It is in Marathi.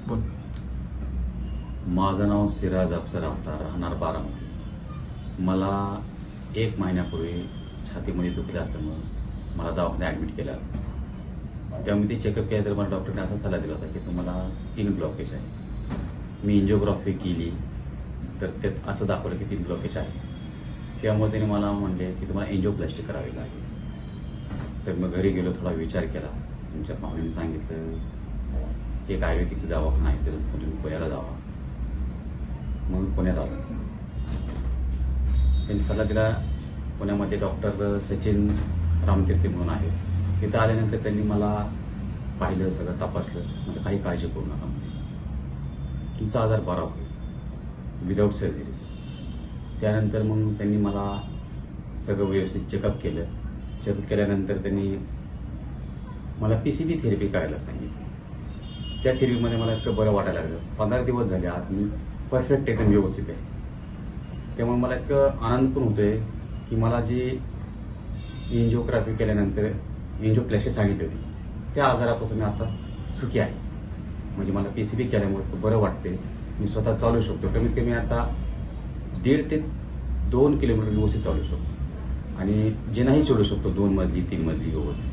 बोल. माझं नाव सिराज अफसर अवतार, राहणार बारामती. मला 1 महिन्यापूर्वी छातीमध्ये दुखलं असल्यामुळं मला दवाखान्यात ॲडमिट केलं. त्यामुळे ते चेकअप केलं तर मला डॉक्टरने असा सल्ला दिला होता की तुम्हाला 3 ब्लॉकेज आहे. मी एन्जिओग्राफी केली तर त्यात असं दाखवलं की 3 ब्लॉकेज आहे. त्यामुळे त्याने मला म्हणले की तुम्हाला एन्जिओप्लास्टी करावी लागेल. तर मग घरी गेलो, थोडा विचार केला. तुमच्या पाहुण्याने सांगितलं एक आयुर्वेदिकचं दवाखाना आहे, तर तुम्ही पुण्याला जावा. मग पुण्यात आलो. त्यांनी सल्ला दिला, पुण्यामध्ये डॉक्टर सचिन रामतीर्थे म्हणून आहे. तिथं आल्यानंतर त्यांनी मला पाहिलं, सगळं तपासलं. म्हणजे काही काळजी करू नका, म्हणजे तुमचा आजार बरा होईल विदाऊट सर्जरीज. त्यानंतर मग त्यांनी मला सगळं व्यवस्थित चेकअप केलं. चेकअप केल्यानंतर त्यांनी मला PCB थेरपी करायला सांगितली. त्या थेरपीमध्ये मला इतकं बरं वाटायला लागलं. 15 दिवस झाले, आज मी परफेक्ट एकदम व्यवस्थित आहे. त्यामुळे मला इतकं आनंद पण होतोय की मला जी एन्जिओग्राफी केल्यानंतर एन्जिओप्लास्टी सांगितली होती, त्या आजारापासून मी आता सुखी आहे. म्हणजे मला PCB केल्यामुळे बरं वाटते. मी स्वतः चालू शकतो. कमीत कमी आता 1.5 ते 2 किलोमीटर व्यवस्थित चालू शकतो. आणि जे नाही चढू शकतो 2 मजली 3 मजली व्यवस्थित,